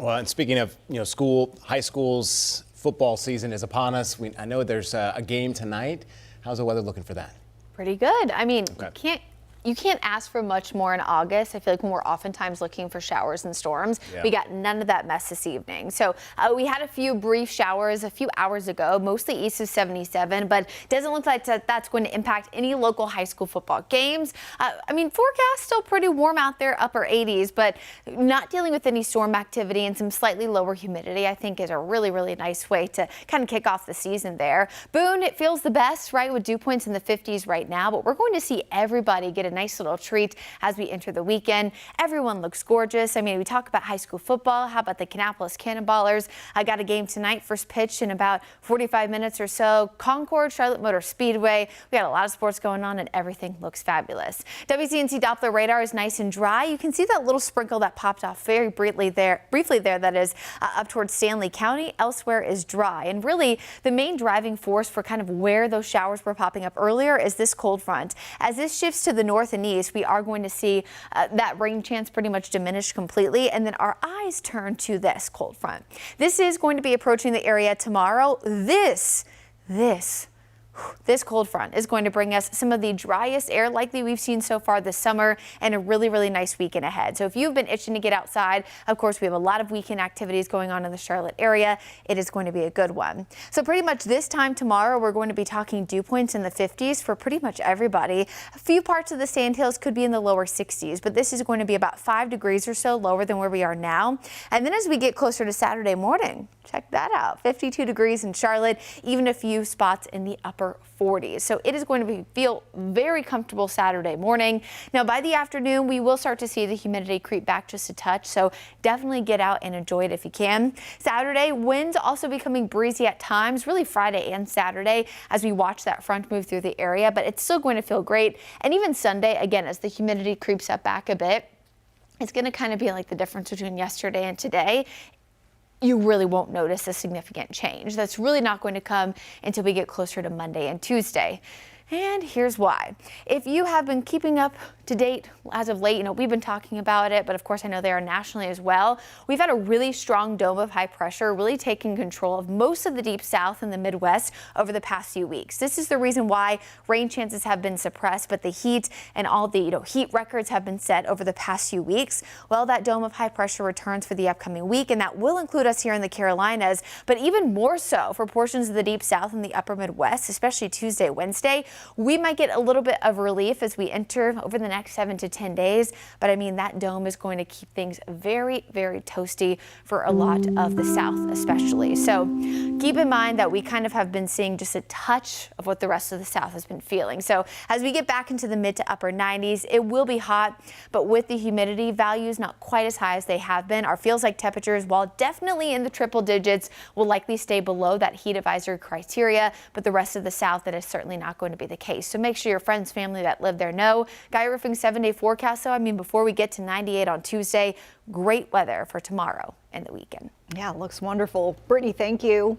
Well, and speaking of, high school's football season is upon us. I know there's a game tonight. How's the weather looking for that? Pretty good. I mean, Okay. you can't ask for much more in August. I feel like when we're oftentimes looking for showers and storms, Yeah. we got none of that mess this evening. So we had a few brief showers a few hours ago, mostly east of 77, but it doesn't look like that's going to impact any local high school football games. Forecast still pretty warm out there, upper 80s, but not dealing with any storm activity and some slightly lower humidity, I think is a really, really nice way to kind of kick off the season there. Boone, it feels the best, right, with dew points in the 50s right now, but we're going to see everybody get a nice little treat as we enter the weekend. Everyone looks gorgeous. I mean, we talk about high school football. How about the Kannapolis Cannonballers? I got a game tonight, first pitch in about 45 minutes or so. Concord, Charlotte Motor Speedway. We got a lot of sports going on and everything looks fabulous. WCNC Doppler radar is nice and dry. You can see that little sprinkle that popped off very briefly there, that is up towards Stanley County. Elsewhere is dry. And really the main driving force for kind of where those showers were popping up earlier is this cold front. As this shifts to the north and east, we are going to see that rain chance pretty much diminish completely, and then our eyes turn to this cold front. This is going to be approaching the area tomorrow. This cold front is going to bring us some of the driest air likely we've seen so far this summer and a really, really nice weekend ahead. So if you've been itching to get outside, of course, we have a lot of weekend activities going on in the Charlotte area. It is going to be a good one. So pretty much this time tomorrow, we're going to be talking dew points in the 50s for pretty much everybody. A few parts of the Sandhills could be in the lower 60s, but this is going to be about 5 degrees or so lower than where we are now. And then as we get closer to Saturday morning, check that out, 52 degrees in Charlotte, even a few spots in the upper 40s. So it is going to feel very comfortable Saturday morning. Now by the afternoon, we will start to see the humidity creep back just a touch. So definitely get out and enjoy it if you can. Saturday, winds also becoming breezy at times, really Friday and Saturday as we watch that front move through the area, but it's still going to feel great. And even Sunday, again, as the humidity creeps up back a bit, it's going to kind of be like the difference between yesterday and today. You really won't notice a significant change. That's really not going to come until we get closer to Monday and Tuesday. And here's why. If you have been keeping up to date as of late, we've been talking about it, but of course I know they are nationally as well. We've had a really strong dome of high pressure really taking control of most of the deep south and the Midwest over the past few weeks. This is the reason why rain chances have been suppressed, but the heat and all the heat records have been set over the past few weeks. Well, that dome of high pressure returns for the upcoming week, and that will include us here in the Carolinas, but even more so for portions of the deep south and the upper Midwest, especially Tuesday, Wednesday. We might get a little bit of relief as we enter over the next 7 to 10 days, but that dome is going to keep things very, very toasty for a lot of the south especially. So keep in mind that we kind of have been seeing just a touch of what the rest of the south has been feeling. So as we get back into the mid to upper 90s, it will be hot, but with the humidity values not quite as high as they have been, our feels like temperatures, while definitely in the triple digits, will likely stay below that heat advisory criteria, but the rest of the south, that is certainly not going to be the case. So make sure your friends, family that live there know. Guy Roofing 7-day forecast, though, before we get to 98 on Tuesday, great weather for tomorrow and the weekend. Yeah, it looks wonderful. Brittany, thank you.